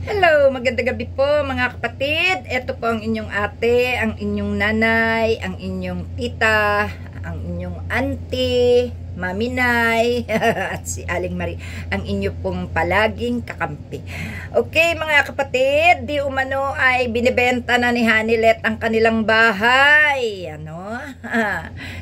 Hello, magandang gabi po mga kapatid. Ito po ang inyong ate, ang inyong nanay, ang inyong tita, ang inyong auntie, Mami Nay, at si Aling Marie, ang inyo pong palaging kakampi. Okay mga kapatid, di umano ay binibenta na ni Hanilet ang kanilang bahay.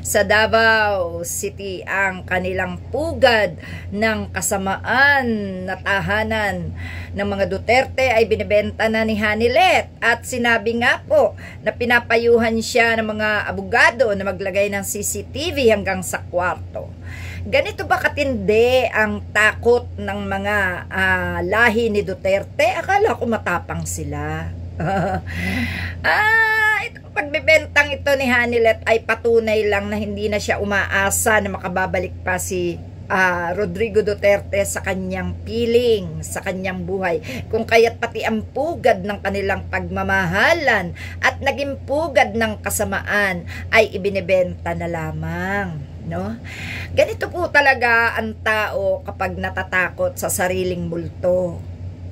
Sa Davao City ang kanilang pugad ng kasamaan na tahanan ng mga Duterte ay binibenta na ni Hanilet. At sinabi nga po na pinapayuhan siya ng mga abogado na maglagay ng CCTV hanggang sa kwarto. Ganito ba katindi ang takot ng mga lahi ni Duterte? Akala ko matapang sila. Ito, pagbebentang ito ni Hanilet ay patunay lang na hindi na siya umaasa na makababalik pa si Rodrigo Duterte sa kanyang piling, sa kanyang buhay. Kung kaya't pati ang pugad ng kanilang pagmamahalan at naging pugad ng kasamaan ay ibinebenta na lamang. No? Ganito po talaga ang tao kapag natatakot sa sariling multo.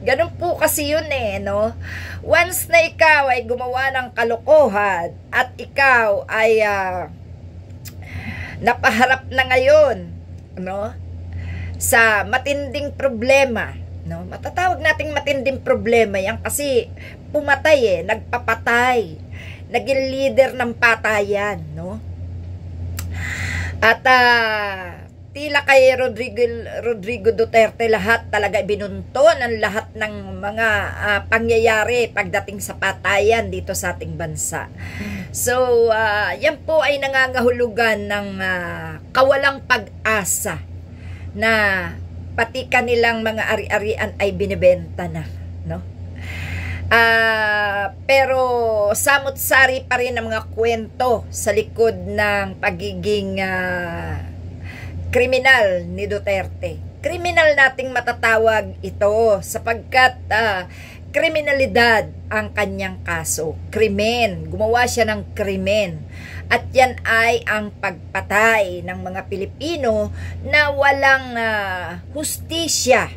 Ganun po kasi yun no? Once na ikaw ay gumawa ng kalokohan at ikaw ay napaharap na ngayon, no? Sa matinding problema, no? Matatawag nating matinding problema yan kasi pumatay nagpapatay, naging leader ng patayan, no? At tila kay Rodrigo Duterte lahat talaga binunton ang lahat ng mga pangyayari pagdating sa patayan dito sa ating bansa. So, yan po ay nangangahulugan ng kawalang pag-asa na pati kanilang mga ari-arian ay binibenta na, no? Pero samot-sari pa rin ang mga kwento sa likod ng pagiging kriminal ni Duterte. Kriminal nating matatawag ito sapagkat kriminalidad ang kanyang kaso. Krimen. Gumawa siya ng krimen. At yan ay ang pagpatay ng mga Pilipino na walang hustisya,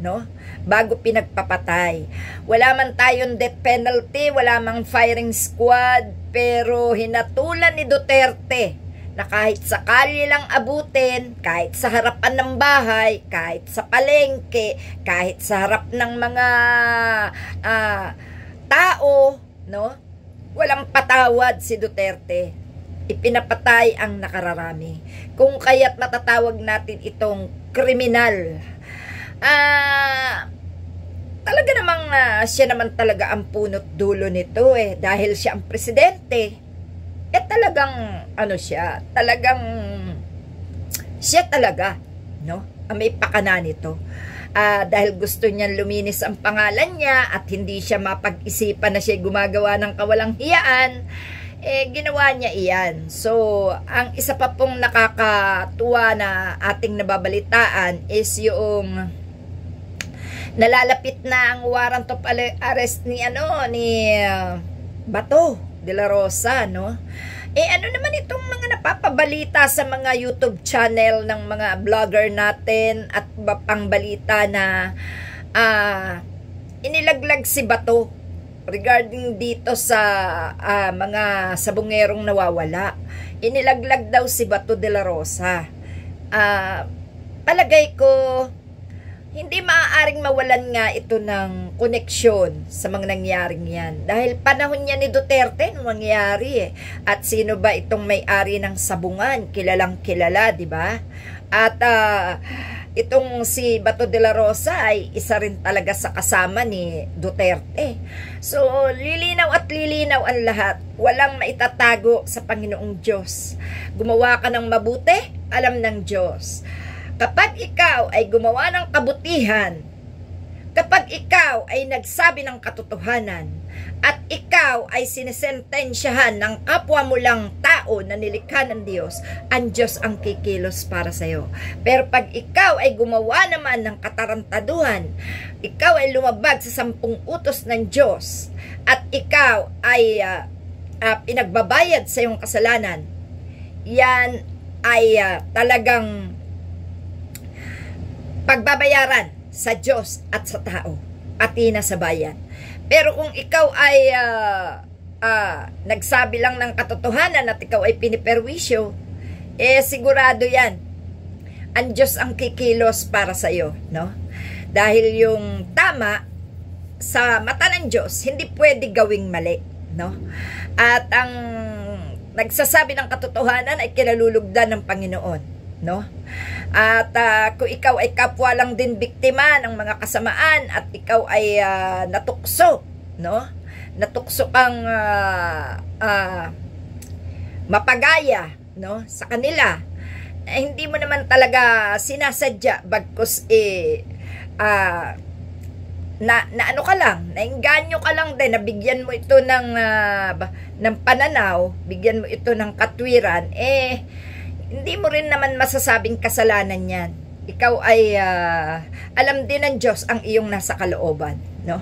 no? Bago pinagpapatay. Wala man tayong death penalty, wala mang firing squad, pero hinatulan ni Duterte na kahit sa kalye lang abutin, kahit sa harapan ng bahay, kahit sa palengke, kahit sa harap ng mga tao, no? Walang patawad si Duterte. Ipinapatay ang nakararami. Kung kaya't matatawag natin itong kriminal. Talaga namang siya naman talaga ang punot dulo nito dahil siya ang presidente. Talagang siya talaga, no? Ang may pakana nito. Dahil gusto niyang luminis ang pangalan niya at hindi siya mapag-isipan na siya gumagawa ng kawalang hiyaan, ginawa niya iyan. So, ang isa pa pong nakakatuwa na ating nababalitaan is yung nalalapit na ang warrant of arrest ni Bato de la Rosa, no? Ano naman itong mga napapabalita sa mga YouTube channel ng mga vlogger natin at pang balita na inilaglag si Bato regarding dito sa mga sabungerong nawawala. Inilaglag daw si Bato de la Rosa. Palagay ko hindi maaaring mawalan nga ito ng koneksyon sa mga nangyaring yan. Dahil panahon niya ni Duterte nung nangyari At sino ba itong may-ari ng sabungan? Kilalang kilala, di ba? At itong si Bato de la Rosa ay isa rin talaga sa kasama ni Duterte. So, lilinaw at lilinaw ang lahat. Walang maitatago sa Panginoong Diyos. Gumawa ka ng mabuti, alam ng Diyos. Kapag ikaw ay gumawa ng kabutihan, kapag ikaw ay nagsabi ng katotohanan, at ikaw ay sinesentensyahan ng kapwa mo lang tao na nilikha ng Diyos, ang Diyos ang kikilos para sa iyo. Pero pag ikaw ay gumawa naman ng katarantaduhan, ikaw ay lumabag sa 10 utos ng Diyos, at ikaw ay pinagbabayad sa iyong kasalanan, yan ay talagang pagbabayaran sa Diyos at sa tao. pati na sa bayan. Pero kung ikaw ay nagsabi lang ng katotohanan at ikaw ay piniperwisyo, sigurado yan, ang Diyos ang kikilos para sa iyo, no? Dahil yung tama sa mata ng Diyos, hindi pwede gawing mali, no? At ang nagsasabi ng katotohanan ay kinalulugdan ng Panginoon, no? At kung ikaw ay kapwa lang din biktima ng mga kasamaan at ikaw ay natukso, no? Natukso kang mapagaya, no, sa kanila, hindi mo naman talaga sinasadya, bagkus na ano ka lang, nainganyo ka lang din, nabigyan mo ito ng pananaw, bigyan mo ito ng katwiran, hindi mo rin naman masasabing kasalanan yan. Ikaw ay alam din ng Diyos ang iyong nasa kalooban, no?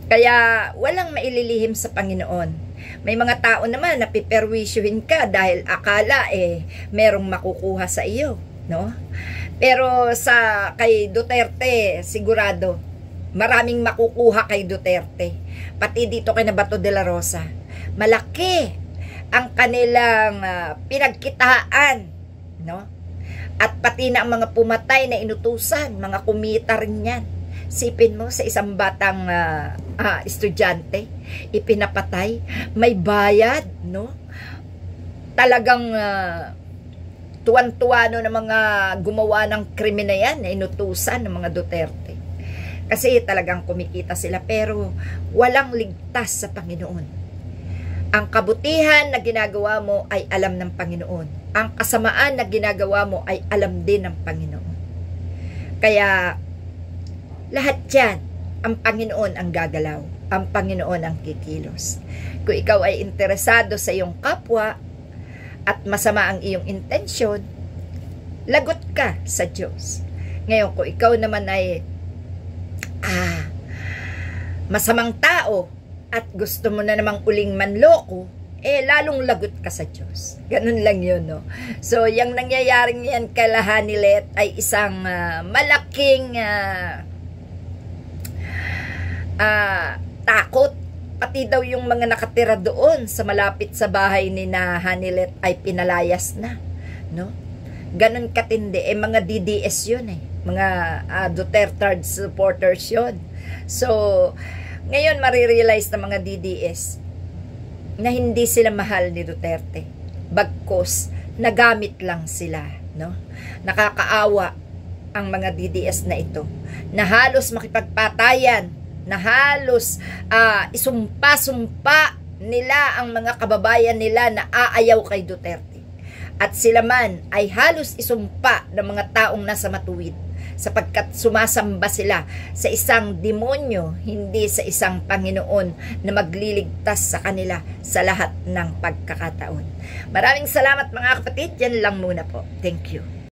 Kaya walang maililihim sa Panginoon. May mga tao naman na piperwisyuhin ka dahil akala merong makukuha sa iyo, no? Pero kay Duterte, sigurado maraming makukuha kay Duterte. Pati dito kay Bato de la Rosa, malaki ang kanilang pinagkitaan, no? At pati na ang mga pumatay na inutusan, mga kumita rin yan. Sipin mo sa isang batang estudyante, ipinapatay, may bayad, no? Talagang tuwan-tuwa no, ng mga gumawa ng krimen na yan, na inutusan ng mga Duterte. Kasi talagang kumikita sila, pero walang ligtas sa Panginoon. Ang kabutihan na ginagawa mo ay alam ng Panginoon. Ang kasamaan na ginagawa mo ay alam din ng Panginoon. Kaya lahat yan, ang Panginoon ang gagalaw. Ang Panginoon ang kikilos. Kung ikaw ay interesado sa iyong kapwa at masama ang iyong intensyon, lagot ka sa Diyos. Ngayon, kung ikaw naman ay masamang tao at gusto mo na namang uling manloko, lalong lagot ka sa Diyos. Ganun lang yun, no? So, yung nangyayaring yan kay Hanilet ay isang malaking takot. Pati daw yung mga nakatira doon sa malapit sa bahay ni na Hanilet ay pinalayas na, no? Ganun katindi. Mga DDS yun mga Duterte supporters yun. So, ngayon marirealize ng mga DDS na hindi sila mahal ni Duterte. Bagkus, nagamit lang sila, no? Nakakaawa ang mga DDS na ito, na halos makipagpatayan, na halos isumpa-sumpa nila ang mga kababayan nila na aayaw kay Duterte. At sila man ay halos isumpa ng mga taong nasa matuwid, sapagkat sumasamba sila sa isang demonyo, hindi sa isang Panginoon na magliligtas sa kanila sa lahat ng pagkakataon. Maraming salamat mga kapatid. Yan lang muna po. Thank you.